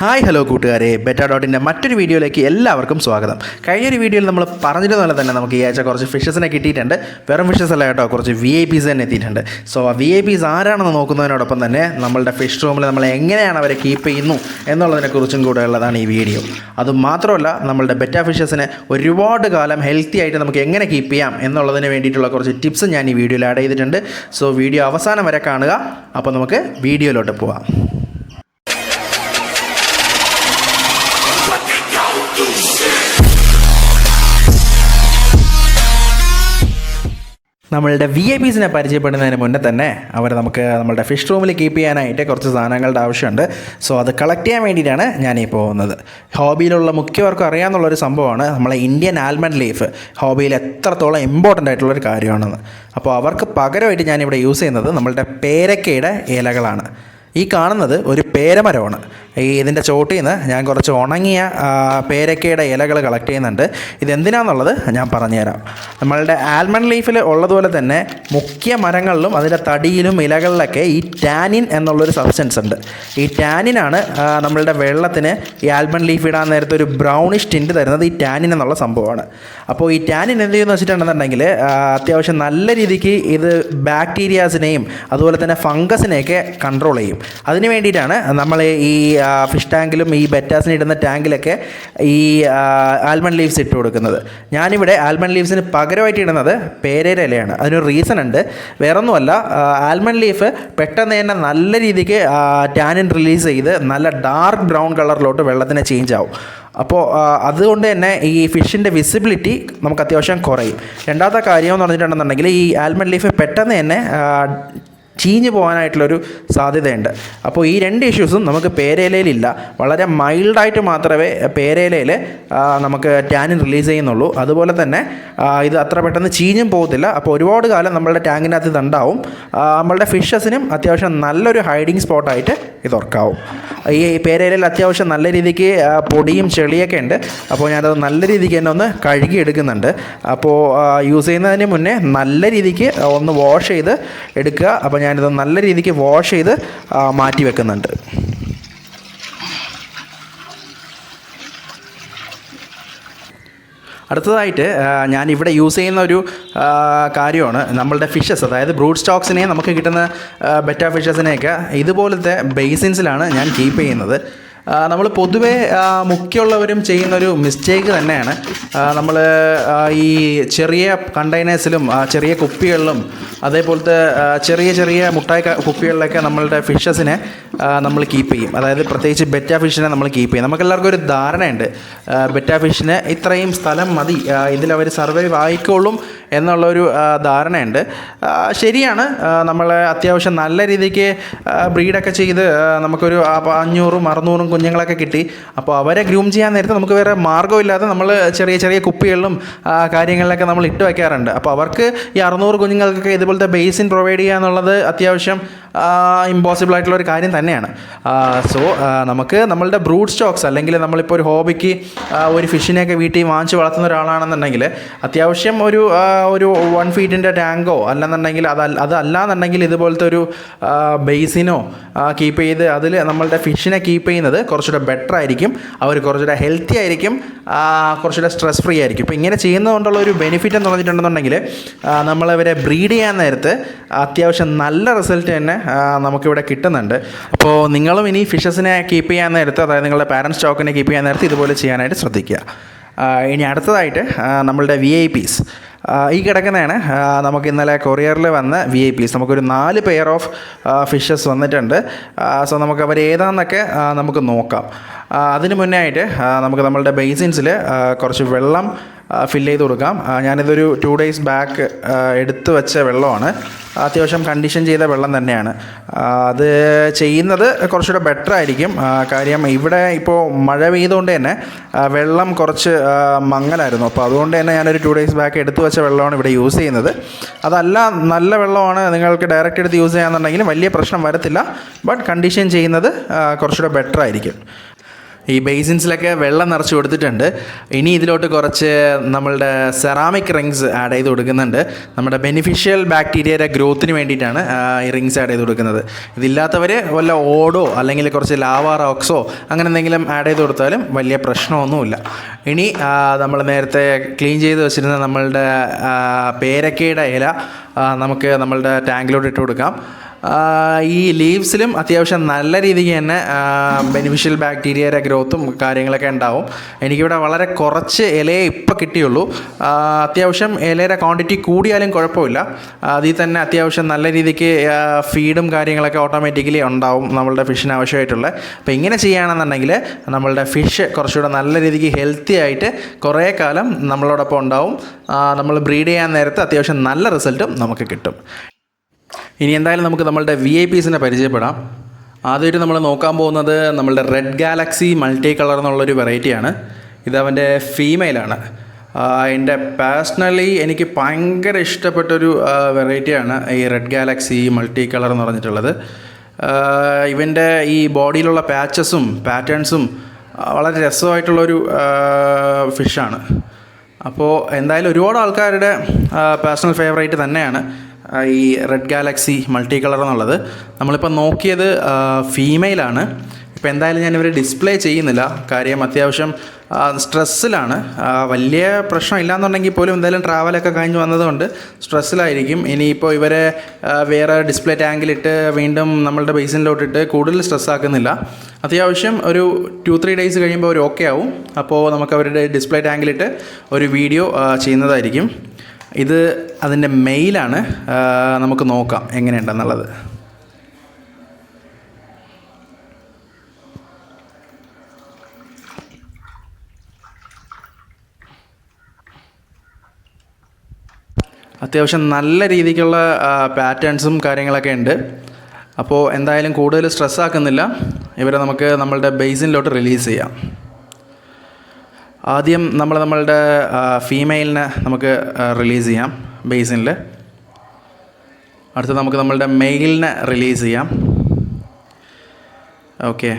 Hi hello കൂട്ടുകാരെ, ബെറ്റ.ഡോട്ടിൻ്റെ മറ്റൊരു വീഡിയോയിലേക്ക് എല്ലാവർക്കും സ്വാഗതം. കഴിഞ്ഞൊരു വീഡിയോയിൽ നമ്മൾ പറഞ്ഞിരുന്നതുപോലെ തന്നെ നമുക്ക് ഈ ആഴ്ച കുറച്ച് ഫിഷസിനെ കിട്ടിയിട്ടുണ്ട്. വെറും ഫിഷസ് അല്ല കേട്ടോ, കുറച്ച് VIP തന്നെ എത്തിയിട്ടുണ്ട്. സോ ആ VIP ആരാണെന്ന് നോക്കുന്നതിനോടൊപ്പം തന്നെ നമ്മളുടെ ഫിഷ് റൂമിൽ നമ്മൾ എങ്ങനെയാണ് അവരെ കീപ്പ് ചെയ്യുന്നു എന്നുള്ളതിനെക്കുറിച്ചും കൂടെ ഉള്ളതാണ് ഈ വീഡിയോ. അതുമാത്രമല്ല, നമ്മളുടെ ബെറ്റ ഫിഷസിനെ ഒരുപാട് കാലം ഹെൽത്തി ആയിട്ട് നമുക്ക് എങ്ങനെ കീപ്പ് ചെയ്യാം എന്നുള്ളതിന് വേണ്ടിയിട്ടുള്ള കുറച്ച് ടിപ്സ് ഞാൻ ഈ വീഡിയോയിൽ ആഡ് ചെയ്തിട്ടുണ്ട്. സോ വീഡിയോ അവസാനം വരെ കാണുക. അപ്പോൾ നമുക്ക് വീഡിയോയിലോട്ട് പോകാം. നമ്മളുടെ VIPസിനെ പരിചയപ്പെടുന്നതിന് മുന്നേ തന്നെ നമുക്ക് നമ്മളുടെ ഫിഷ് റൂമിൽ കീപ്പ് ചെയ്യാനായിട്ട് കുറച്ച് സാധനങ്ങളുടെ ആവശ്യമുണ്ട്. സോ അത് കളക്ട് ചെയ്യാൻ വേണ്ടിയിട്ടാണ് ഞാനീ പോകുന്നത്. ഹോബിയിലുള്ള മിക്കവർക്കും അറിയാമെന്നുള്ളൊരു സംഭവമാണ് നമ്മളെ ഇന്ത്യൻ ആൽമണ്ട് ലീഫ് ഹോബിയിൽ എത്രത്തോളം ഇമ്പോർട്ടൻ്റ് ആയിട്ടുള്ളൊരു കാര്യമാണെന്ന്. അപ്പോൾ അവർക്ക് പകരമായിട്ട് ഞാനിവിടെ യൂസ് ചെയ്യുന്നത് നമ്മളുടെ പേരക്കയുടെ ഇലകളാണ്. ഈ കാണുന്നത് ഒരു പേരമരമാണ്. ഇതിൻ്റെ ചോട്ടിൽ നിന്ന് ഞാൻ കുറച്ച് ഉണങ്ങിയ പേരക്കയുടെ ഇലകൾ കളക്ട് ചെയ്യുന്നുണ്ട്. ഇതെന്തിനാണെന്നുള്ളത് ഞാൻ പറഞ്ഞുതരാം. നമ്മളുടെ ആൽമണ്ട് ലീഫിൽ ഉള്ളതുപോലെ തന്നെ മുഖ്യ മരങ്ങളിലും അതിൻ്റെ തടിയിലും ഇലകളിലൊക്കെ ഈ ടാനിൻ എന്നുള്ളൊരു സബ്സ്റ്റൻസ് ഉണ്ട്. ഈ ടാനിനാണ് നമ്മളുടെ വെള്ളത്തിന് ഈ ആൽമണ്ട് ലീഫ് ഇടാൻ നേരത്തെ ഒരു ബ്രൗണിഷ് ടിൻറ്റ് തരുന്നത്. ഈ ടാനിൻ എന്നുള്ള സംഭവമാണ്. അപ്പോൾ ഈ ടാനിൻ എന്ത് ചെയ്യുമെന്ന് വെച്ചിട്ടുണ്ടെന്നുണ്ടെങ്കിൽ അത്യാവശ്യം നല്ല രീതിക്ക് ഇത് ബാക്ടീരിയാസിനെയും അതുപോലെ തന്നെ ഫംഗസിനെയൊക്കെ കൺട്രോൾ ചെയ്യും. അതിന് വേണ്ടിയിട്ടാണ് നമ്മൾ ഈ ഫിഷ് ടാങ്കിലും ഈ ബെറ്റാസിന് ഇടുന്ന ടാങ്കിലൊക്കെ ഈ ആൽമണ്ട് ലീവ്സ് ഇട്ട് കൊടുക്കുന്നത്. ഞാനിവിടെ ആൽമണ്ട് ലീവ്സിന് പകരമായിട്ട് ഇടുന്നത് പേരയുടെ ഇലയാണ്. അതിനൊരു റീസൺ ഉണ്ട്. വേറൊന്നുമല്ല, ആൽമണ്ട് ലീഫ് പെട്ടെന്ന് തന്നെ നല്ല രീതിക്ക് ടാനിൻ റിലീസ് ചെയ്ത് നല്ല ഡാർക്ക് ബ്രൗൺ കളറിലോട്ട് വെള്ളത്തിന് ചേഞ്ച് ആവും. അപ്പോൾ അതുകൊണ്ട് തന്നെ ഈ ഫിഷിൻ്റെ വിസിബിലിറ്റി നമുക്ക് അത്യാവശ്യം കുറയും. രണ്ടാമത്തെ കാര്യം എന്ന് പറഞ്ഞിട്ടുണ്ടെന്നുണ്ടെങ്കിൽ ഈ ആൽമണ്ട് ലീഫ് പെട്ടെന്ന് തന്നെ ചീഞ്ഞ് പോകാനായിട്ടുള്ളൊരു സാധ്യതയുണ്ട്. അപ്പോൾ ഈ രണ്ട് ഇഷ്യൂസും നമുക്ക് പേരയിലയിലില്ല. വളരെ മൈൽഡായിട്ട് മാത്രമേ പേരയിലയിൽ നമുക്ക് ടാനിൻ റിലീസ് ചെയ്യുന്നുള്ളൂ. അതുപോലെ തന്നെ ഇത് അത്ര പെട്ടെന്ന് ചീഞ്ഞും പോകത്തില്ല. അപ്പോൾ ഒരുപാട് കാലം നമ്മളുടെ ടാങ്കിനകത്ത് ഇതുണ്ടാവും. നമ്മളുടെ ഫിഷസിനും അത്യാവശ്യം നല്ലൊരു ഹൈഡിങ് സ്പോട്ടായിട്ട് ഇത് വർക്കാവും. ഈ പേരയിലയിൽ അത്യാവശ്യം നല്ല രീതിക്ക് പൊടിയും ചെളിയൊക്കെ ഉണ്ട്. അപ്പോൾ ഞാനത് നല്ല രീതിക്ക് തന്നെ ഒന്ന് കഴുകി എടുക്കുന്നുണ്ട്. അപ്പോൾ യൂസ് ചെയ്യുന്നതിന് മുന്നേ നല്ല രീതിക്ക് ഒന്ന് വാഷ് ചെയ്ത് എടുക്കുക. അപ്പോൾ ഞാനിത് നല്ല രീതിക്ക് വാഷ് ചെയ്ത് മാറ്റി വെക്കുന്നുണ്ട്. അടുത്തതായിട്ട് ഞാനിവിടെ യൂസ് ചെയ്യുന്ന ഒരു കാര്യമാണ് നമ്മളുടെ ഫിഷസ്, അതായത് ബ്രൂഡ് സ്റ്റോക്സിനെ നമുക്ക് കിട്ടുന്ന ബെറ്റ ഫിഷസിനെയൊക്കെ ഇതുപോലത്തെ ബേസിൻസിലാണ് ഞാൻ കീപ്പ് ചെയ്യുന്നത്. നമ്മൾ പൊതുവേ മുഖ്യമുള്ളവരും ചെയ്യുന്നൊരു മിസ്റ്റേക്ക് തന്നെയാണ്. നമ്മൾ ഈ ചെറിയ കണ്ടെയ്നേഴ്സിലും ചെറിയ കുപ്പികളിലും അതേപോലത്തെ ചെറിയ ചെറിയ മുട്ടായി കുപ്പികളിലൊക്കെ നമ്മളുടെ ഫിഷസിനെ നമ്മൾ കീപ്പ് ചെയ്യും. അതായത് പ്രത്യേകിച്ച് ബെറ്റ ഫിഷിനെ നമ്മൾ കീപ്പ് ചെയ്യും. നമുക്കെല്ലാവർക്കും ഒരു ധാരണയുണ്ട്, ബെറ്റ ഫിഷിന് ഇത്രയും സ്ഥലം മതി, ഇതിലവർ സർവൈവ് ആയിക്കോളും എന്നുള്ളൊരു ധാരണയുണ്ട്. ശരിയാണ്. നമ്മൾ അത്യാവശ്യം നല്ല രീതിക്ക് ബ്രീഡൊക്കെ ചെയ്ത് നമുക്കൊരു 500-600 കുഞ്ഞുങ്ങളൊക്കെ കിട്ടി. അപ്പോൾ അവരെ ഗ്രൂം ചെയ്യാൻ നേരത്തെ നമുക്ക് വേറെ മാർഗ്ഗമില്ലാതെ നമ്മൾ ചെറിയ ചെറിയ കുപ്പികളിലും കാര്യങ്ങളിലൊക്കെ നമ്മൾ ഇട്ട് വയ്ക്കാറുണ്ട്. അപ്പോൾ അവർക്ക് ഈ 600 കുഞ്ഞുങ്ങൾക്കൊക്കെ ഇതുപോലത്തെ ബേസിൻ പ്രൊവൈഡ് ചെയ്യുക എന്നുള്ളത് അത്യാവശ്യം ഇമ്പോസിബിൾ ആയിട്ടുള്ളൊരു കാര്യം തന്നെയാണ്. സോ നമുക്ക് നമ്മളുടെ ബ്രൂഡ് സ്റ്റോക്സ്, അല്ലെങ്കിൽ നമ്മളിപ്പോൾ ഒരു ഹോബിക്ക് ഒരു ഫിഷിനെയൊക്കെ വീട്ടിൽ വാങ്ങിച്ച് വളർത്തുന്ന ഒരാളാണെന്നുണ്ടെങ്കിൽ അത്യാവശ്യം ഒരു 1 ഫീറ്റിൻ്റെ ടാങ്കോ അല്ലെന്നുണ്ടെങ്കിൽ അതല്ലാന്നുണ്ടെങ്കിൽ ഇതുപോലത്തെ ഒരു ബേസിനോ കീപ്പ് ചെയ്ത് അതിൽ നമ്മളുടെ ഫിഷിനെ കീപ്പ് ചെയ്യുന്നത് കുറച്ചുകൂടെ ബെറ്റർ ആയിരിക്കും. അവർ കുറച്ചുകൂടെ ഹെൽത്തി ആയിരിക്കും, കുറച്ചുകൂടെ സ്ട്രെസ് ഫ്രീ ആയിരിക്കും. ഇപ്പോൾ ഇങ്ങനെ ചെയ്യുന്നതുകൊണ്ടുള്ള ഒരു ബെനിഫിറ്റ് എന്ന് പറഞ്ഞിട്ടുണ്ടെന്നുണ്ടെങ്കിൽ നമ്മളവരെ ബ്രീഡ് ചെയ്യാൻ നേരത്ത് അത്യാവശ്യം നല്ല റിസൾട്ട് തന്നെ നമുക്കിവിടെ കിട്ടുന്നുണ്ട്. അപ്പോൾ നിങ്ങളും ഇനി ഫിഷസിനെ കീപ്പ് ചെയ്യാൻ നേരത്ത്, അതായത് നിങ്ങളുടെ പാരൻറ്റ് സ്റ്റോക്കിനെ കീപ്പ് ചെയ്യാൻ നേരത്ത് ഇതുപോലെ ചെയ്യാനായിട്ട് ശ്രദ്ധിക്കുക. ഇനി അടുത്തതായിട്ട് നമ്മളുടെ VIPs ഈ കിടക്കുന്നതാണ്. നമുക്ക് ഇന്നലെ കൊറിയറിൽ വന്ന VIPs നമുക്കൊരു 4 പെയർ ഓഫ് ഫിഷസ് വന്നിട്ടുണ്ട്. സോ നമുക്ക് അവർ ഏതാണെന്നൊക്കെ നമുക്ക് നോക്കാം. അതിന് മുന്നേ ആയിട്ട് നമുക്ക് നമ്മളുടെ ബേസിൻസിൽ കുറച്ച് വെള്ളം ഫില്ല് ചെയ്ത് കൊടുക്കാം. ഞാനിതൊരു 2 days ബാക്ക് എടുത്തു വെച്ച വെള്ളമാണ്. അത്യാവശ്യം കണ്ടീഷൻ ചെയ്ത വെള്ളം തന്നെയാണ്. അത് ചെയ്യുന്നത് കുറച്ചുകൂടെ ബെറ്റർ ആയിരിക്കും. കാര്യം ഇവിടെ ഇപ്പോൾ മഴ പെയ്തുകൊണ്ട് തന്നെ വെള്ളം കുറച്ച് മങ്ങലായിരുന്നു. അപ്പോൾ അതുകൊണ്ട് തന്നെ ഞാനൊരു 2 days ബാക്ക് എടുത്തു വെച്ച വെള്ളമാണ് ഇവിടെ യൂസ് ചെയ്യുന്നത്. അതല്ല, നല്ല വെള്ളമാണ്, നിങ്ങൾക്ക് ഡയറക്റ്റ് എടുത്ത് യൂസ് ചെയ്യാന്നുണ്ടെങ്കിൽ വലിയ പ്രശ്നം വരത്തില്ല. ബട്ട് കണ്ടീഷൻ ചെയ്യുന്നത് കുറച്ചുകൂടെ ബെറ്റർ ആയിരിക്കും. ഈ ബേസിൻസിലൊക്കെ വെള്ളം നിറച്ച് കൊടുത്തിട്ടുണ്ട്. ഇനി ഇതിലോട്ട് കുറച്ച് നമ്മളുടെ സെറാമിക് റിങ്സ് ആഡ് ചെയ്ത് കൊടുക്കുന്നുണ്ട്. നമ്മുടെ ബെനിഫിഷ്യൽ ബാക്ടീരിയയുടെ ഗ്രോത്തിന് വേണ്ടിയിട്ടാണ് ഈ റിങ്സ് ആഡ് ചെയ്ത് കൊടുക്കുന്നത്. ഇതില്ലാത്തവർ വല്ല ഓടോ അല്ലെങ്കിൽ കുറച്ച് ലാവാ റോക്സോ അങ്ങനെ എന്തെങ്കിലും ആഡ് ചെയ്ത് കൊടുത്താലും വലിയ പ്രശ്നമൊന്നുമില്ല. ഇനി നമ്മൾ നേരത്തെ ക്ലീൻ ചെയ്ത് വെച്ചിരുന്ന നമ്മളുടെ പേരക്കയുടെ ഇല നമുക്ക് നമ്മളുടെ ടാങ്കിലോട്ട് ഇട്ട് കൊടുക്കാം. ഈ ലീവ്സിലും അത്യാവശ്യം നല്ല രീതിക്ക് തന്നെ ബെനിഫിഷ്യൽ ബാക്ടീരിയയുടെ ഗ്രോത്തും കാര്യങ്ങളൊക്കെ ഉണ്ടാവും. എനിക്കിവിടെ വളരെ കുറച്ച് ഇലയെ ഇപ്പോൾ കിട്ടിയുള്ളൂ. അത്യാവശ്യം ഇലയുടെ ക്വാണ്ടിറ്റി കൂടിയാലും കുഴപ്പമില്ല. അതിൽ തന്നെ അത്യാവശ്യം നല്ല രീതിക്ക് ഫീഡും കാര്യങ്ങളൊക്കെ ഓട്ടോമാറ്റിക്കലി ഉണ്ടാവും നമ്മളുടെ ഫിഷിന് ആവശ്യമായിട്ടുള്ള. അപ്പോൾ ഇങ്ങനെ ചെയ്യുകയാണെന്നുണ്ടെങ്കിൽ നമ്മളുടെ ഫിഷ് കുറച്ചുകൂടെ നല്ല രീതിക്ക് ഹെൽത്തി ആയിട്ട് കുറേ കാലം നമ്മളോടൊപ്പം ഉണ്ടാവും. നമ്മൾ ബ്രീഡ് ചെയ്യാൻ നേരത്ത് അത്യാവശ്യം നല്ല റിസൾട്ടും നമുക്ക് കിട്ടും. ഇനി എന്തായാലും നമുക്ക് നമ്മളുടെ VIPസിനെ പരിചയപ്പെടാം. ആദ്യമായിട്ട് നമ്മൾ നോക്കാൻ പോകുന്നത് നമ്മളുടെ റെഡ് ഗാലക്സി മൾട്ടി കളർ എന്നുള്ളൊരു വെറൈറ്റിയാണ്. ഇതവൻ്റെ ഫീമെയിലാണ്. എൻ്റെ പേഴ്സണലി എനിക്ക് ഭയങ്കര ഇഷ്ടപ്പെട്ടൊരു വെറൈറ്റിയാണ് ഈ റെഡ് ഗാലക്സി മൾട്ടി കളർ എന്ന് പറഞ്ഞിട്ടുള്ളത്. ഇവൻ്റെ ഈ ബോഡിയിലുള്ള പാച്ചസും പാറ്റേൺസും വളരെ രസമായിട്ടുള്ളൊരു ഫിഷാണ്. അപ്പോൾ എന്തായാലും ഒരുപാട് ആൾക്കാരുടെ പേഴ്സണൽ ഫേവറേറ്റ് തന്നെയാണ് ഈ റെഡ് ഗാലക്സി മൾട്ടി കളർ എന്നുള്ളത്. നമ്മളിപ്പോൾ നോക്കിയത് ഫീമെയിലാണ്. ഇപ്പോൾ എന്തായാലും ഞാനിവരെ ഡിസ്പ്ലേ ചെയ്യുന്നില്ല, കാര്യം അത്യാവശ്യം സ്ട്രെസ്സിലാണ്. വലിയ പ്രശ്നമില്ലാന്നുണ്ടെങ്കിൽ പോലും എന്തായാലും ട്രാവലൊക്കെ കഴിഞ്ഞ് വന്നതുകൊണ്ട് സ്ട്രെസ്സിലായിരിക്കും. ഇനിയിപ്പോൾ ഇവരെ വേറെ ഡിസ്പ്ലേ ടാങ്കിലിട്ട് വീണ്ടും നമ്മളുടെ ബേസിനിലോട്ടിട്ട് കൂടുതൽ സ്ട്രെസ്സാക്കുന്നില്ല. അത്യാവശ്യം ഒരു 2-3 ഡേയ്സ് കഴിയുമ്പോൾ അവർ ഓക്കെ ആവും. അപ്പോൾ നമുക്ക് അവരുടെ ഡിസ്പ്ലേ ടാങ്കിലിട്ട് ഒരു വീഡിയോ ചെയ്യുന്നതായിരിക്കും. ഇത് അതിൻ്റെ മെയിലാണ്. നമുക്ക് നോക്കാം എങ്ങനെയുണ്ടെന്നുള്ളത്. അത്യാവശ്യം നല്ല രീതിക്കുള്ള പാറ്റേൺസും കാര്യങ്ങളൊക്കെ ഉണ്ട്. അപ്പോൾ എന്തായാലും കൂടുതൽ സ്ട്രെസ്സാക്കുന്നില്ല, ഇവരെ നമുക്ക് നമ്മളുടെ ബേസിനിലോട്ട് റിലീസ് ചെയ്യാം. ആദ്യം നമ്മളുടെ ഫീമെയിലിനെ നമുക്ക് റിലീസ് ചെയ്യാം ബേസിനിൽ. അടുത്ത് നമുക്ക് നമ്മളുടെ മെയിലിനെ റിലീസ് ചെയ്യാം. ഓക്കെ,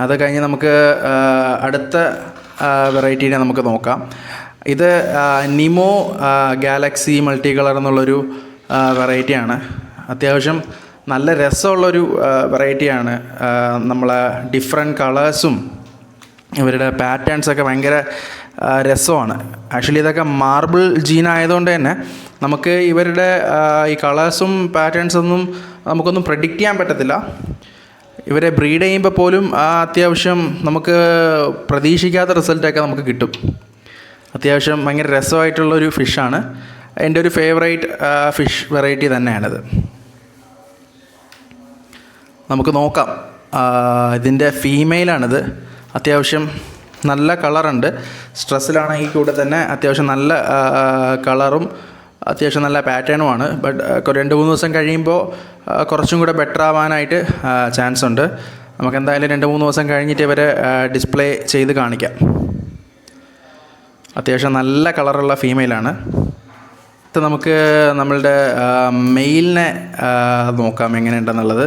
അത് കഴിഞ്ഞ് നമുക്ക് അടുത്ത വെറൈറ്റീനെ നമുക്ക് നോക്കാം. ഇത് നിമോ ഗാലക്സി മൾട്ടി കളർ എന്നുള്ളൊരു വെറൈറ്റിയാണ്. അത്യാവശ്യം നല്ല രസമുള്ളൊരു വെറൈറ്റിയാണ്. നമ്മളെ ഡിഫറെൻറ്റ് കളേഴ്സും ഇവരുടെ പാറ്റേൺസൊക്കെ ഭയങ്കര രസമാണ്. ആക്ച്വലി ഇതൊക്കെ മാർബിൾ ജീനായതുകൊണ്ട് തന്നെ നമുക്ക് ഇവരുടെ ഈ കളേഴ്സും പാറ്റേൺസൊന്നും നമുക്കൊന്നും പ്രെഡിക്റ്റ് ചെയ്യാൻ പറ്റത്തില്ല. ഇവരെ ബ്രീഡ് ചെയ്യുമ്പോൾ പോലും അത്യാവശ്യം നമുക്ക് പ്രതീക്ഷിക്കാത്ത റിസൾട്ടൊക്കെ നമുക്ക് കിട്ടും. അത്യാവശ്യം ഭയങ്കര രസമായിട്ടുള്ളൊരു ഫിഷാണ്. എൻ്റെ ഒരു ഫേവറേറ്റ് ഫിഷ് വെറൈറ്റി തന്നെയാണിത്. നമുക്ക് നോക്കാം. ഇതിൻ്റെ ഫീമെയിലാണിത്. അത്യാവശ്യം നല്ല കളറുണ്ട്. സ്ട്രെസ്സിലാണെങ്കിൽ കൂടെ തന്നെ അത്യാവശ്യം നല്ല കളറും അത്യാവശ്യം നല്ല പാറ്റേണുമാണ്. ബട്ട് 2-3 ദിവസം കഴിയുമ്പോൾ കുറച്ചും കൂടെ ബെറ്റർ ആവാനായിട്ട് ചാൻസ് ഉണ്ട്. നമുക്ക് എന്തായാലും 2-3 ദിവസം കഴിഞ്ഞിട്ട് ഇവരെ ഡിസ്പ്ലേ ചെയ്ത് കാണിക്കാം. അത്യാവശ്യം നല്ല കളറുള്ള ഫീമെയിലാണ്. ഇത് നമുക്ക് നമ്മളുടെ മെയിലിനെ നോക്കാം എങ്ങനെയുണ്ടെന്നുള്ളത്.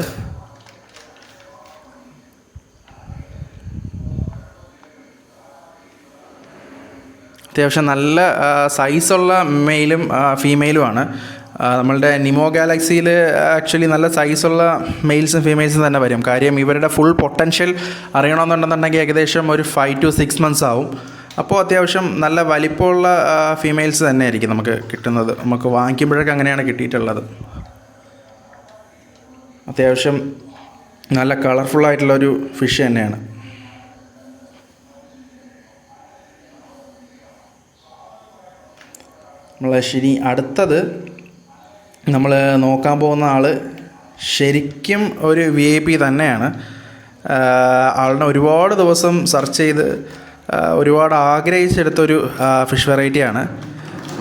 അത്യാവശ്യം നല്ല സൈസുള്ള മെയിലും ഫീമെയിലുമാണ്. നമ്മളുടെ നിമോ ഗാലക്സിയിൽ ആക്ച്വലി നല്ല സൈസുള്ള മെയിൽസും ഫീമെയിൽസും തന്നെ വരും. കാര്യം ഇവരുടെ ഫുൾ പൊട്ടൻഷ്യൽ അറിയണമെന്നുണ്ടെന്നുണ്ടെങ്കിൽ ഏകദേശം ഒരു 5 to 6 months ആവും. അപ്പോൾ അത്യാവശ്യം നല്ല വലിപ്പമുള്ള ഫീമെയിൽസ് തന്നെയായിരിക്കും നമുക്ക് കിട്ടുന്നത്. നമുക്ക് വാങ്ങിക്കുമ്പോഴൊക്കെ അങ്ങനെയാണ് കിട്ടിയിട്ടുള്ളത്. അത്യാവശ്യം നല്ല കളർഫുള്ളായിട്ടുള്ളൊരു ഫിഷ് തന്നെയാണ്. ശരി, അടുത്തത് നമ്മൾ നോക്കാൻ പോകുന്ന ആൾ ശരിക്കും ഒരു VIP തന്നെയാണ്. ആളിനെ ഒരുപാട് ദിവസം സെർച്ച് ചെയ്ത് ഒരുപാട് ആഗ്രഹിച്ചെടുത്തൊരു ഫിഷ് വെറൈറ്റിയാണ്.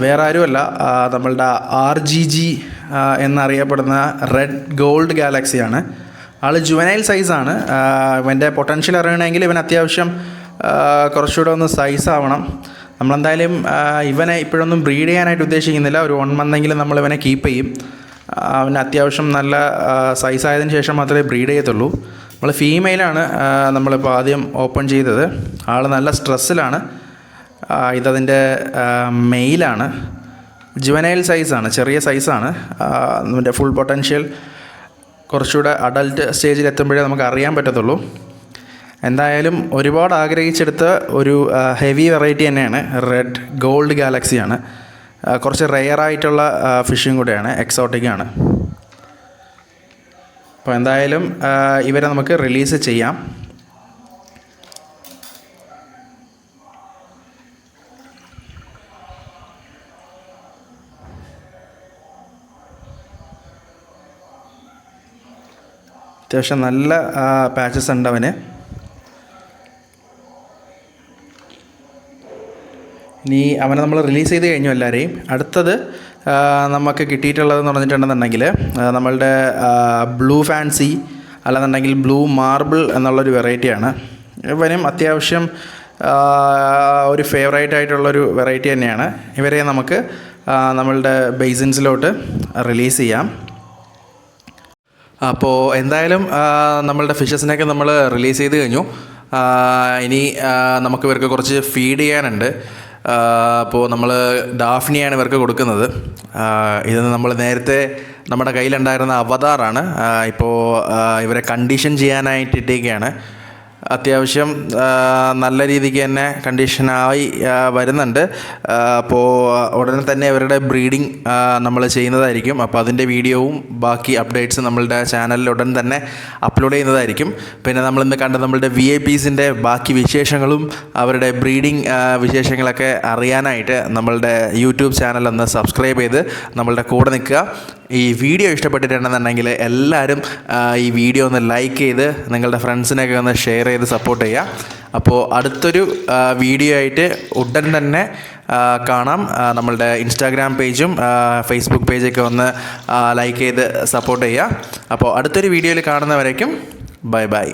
വേറെ ആരുമല്ല, നമ്മളുടെ RGG എന്നറിയപ്പെടുന്ന റെഡ് ഗോൾഡ് ഗാലക്സിയാണ്. ആൾ ജുവനൈൽ സൈസാണ്. ഇവൻ്റെ പൊട്ടൻഷ്യൽ അറിയണമെങ്കിൽ ഇവൻ അത്യാവശ്യം കുറച്ചുകൂടെ ഒന്ന് സൈസ് ആവണം. നമ്മളെന്തായാലും ഇവനെ ഇപ്പോഴൊന്നും ബ്രീഡ് ചെയ്യാനായിട്ട് ഉദ്ദേശിക്കുന്നില്ല. ഒരു 1 month നമ്മൾ ഇവനെ കീപ്പ് ചെയ്യും. അവന് അത്യാവശ്യം നല്ല സൈസായതിനു ശേഷം മാത്രമേ ബ്രീഡ് ചെയ്യത്തുള്ളൂ. നമ്മൾ ഫീമെയിലാണ് നമ്മളിപ്പോൾ ആദ്യം ഓപ്പൺ ചെയ്തത്. ആൾ നല്ല സ്ട്രെസ്സിലാണ്. ഇതതിൻ്റെ മെയിലാണ്. ജുവനൈൽ സൈസാണ്, ചെറിയ സൈസാണ്. അതിൻ്റെ ഫുൾ പൊട്ടൻഷ്യൽ കുറച്ചുകൂടെ അഡൽട്ട് സ്റ്റേജിൽ എത്തുമ്പോഴേ നമുക്ക് അറിയാൻ പറ്റത്തുള്ളൂ. എന്തായാലും ഒരുപാട് ആഗ്രഹിച്ചെടുത്ത ഒരു ഹെവി വെറൈറ്റി തന്നെയാണ്. റെഡ് ഗോൾഡ് ഗാലക്സിയാണ്. കുറച്ച് റെയറായിട്ടുള്ള ഫിഷും കൂടെയാണ്, എക്സോട്ടിക്കാണ്. അപ്പോൾ എന്തായാലും ഇവരെ നമുക്ക് റിലീസ് ചെയ്യാം. അത്യാവശ്യം നല്ല പാച്ചസ് ഉണ്ട് അവന്. ഇനി അവനെ നമ്മൾ റിലീസ് ചെയ്ത് കഴിഞ്ഞു എല്ലാവരെയും. അടുത്തത് നമുക്ക് കിട്ടിയിട്ടുള്ളതെന്ന് പറഞ്ഞിട്ടുണ്ടെന്നുണ്ടെങ്കിൽ നമ്മളുടെ ബ്ലൂ ഫാൻസി അല്ലെന്നുണ്ടെങ്കിൽ ബ്ലൂ മാർബിൾ എന്നുള്ളൊരു വെറൈറ്റിയാണ്. ഇവനും അത്യാവശ്യം ഒരു ഫേവറേറ്റ് ആയിട്ടുള്ളൊരു വെറൈറ്റി തന്നെയാണ്. ഇവരെ നമുക്ക് നമ്മളുടെ ബേസിൻസിലോട്ട് റിലീസ് ചെയ്യാം. അപ്പോൾ എന്തായാലും നമ്മളുടെ ഫിഷസിനെയൊക്കെ നമ്മൾ റിലീസ് ചെയ്ത് കഴിഞ്ഞു. ഇനി നമുക്ക് ഇവർക്ക് കുറച്ച് ഫീഡ് ചെയ്യാനുണ്ട്. അപ്പോൾ നമ്മൾ ഡാഫ്നിയാണ് ഇവർക്ക് കൊടുക്കുന്നത്. ഇത് നമ്മൾ നേരത്തെ നമ്മുടെ കയ്യിലുണ്ടായിരുന്ന അവതാറാണ്. ഇപ്പോൾ ഇവരെ കണ്ടീഷൻ ചെയ്യാനായിട്ട് ഇട്ടേക്കുകയാണ്. അത്യാവശ്യം നല്ല രീതിക്ക് തന്നെ കണ്ടീഷനായി വരുന്നുണ്ട്. അപ്പോൾ ഉടനെ തന്നെ ഇവരുടെ ബ്രീഡിങ് നമ്മൾ ചെയ്യുന്നതായിരിക്കും. അപ്പോൾ അതിൻ്റെ വീഡിയോവും ബാക്കി അപ്ഡേറ്റ്സ് നമ്മളുടെ ചാനലിൽ ഉടൻ തന്നെ അപ്ലോഡ് ചെയ്യുന്നതായിരിക്കും. പിന്നെ നമ്മളിന്ന് കണ്ട നമ്മളുടെ VIPസിൻ്റെ ബാക്കി വിശേഷങ്ങളും അവരുടെ ബ്രീഡിങ് വിശേഷങ്ങളൊക്കെ അറിയാനായിട്ട് നമ്മളുടെ യൂട്യൂബ് ചാനലൊന്ന് സബ്സ്ക്രൈബ് ചെയ്ത് നമ്മളുടെ കൂടെ നിൽക്കുക. ഈ വീഡിയോ ഇഷ്ടപ്പെട്ടിട്ടുണ്ടെന്നുണ്ടെങ്കിൽ എല്ലാവരും ഈ വീഡിയോ ഒന്ന് ലൈക്ക് ചെയ്ത് നിങ്ങളുടെ ഫ്രണ്ട്സിനൊക്കെ ഒന്ന് ഷെയർ ചെയ്ത് സപ്പോർട്ട് ചെയ്യുക. അപ്പോൾ അടുത്തൊരു വീഡിയോ ആയിട്ട് ഉടൻ തന്നെ കാണാം. നമ്മളുടെ ഇൻസ്റ്റാഗ്രാം പേജും ഫേസ്ബുക്ക് പേജൊക്കെ ഒന്ന് ലൈക്ക് ചെയ്ത് സപ്പോർട്ട് ചെയ്യുക. അപ്പോൾ അടുത്തൊരു വീഡിയോയിൽ കാണുന്നവരേക്കും ബൈ ബൈ.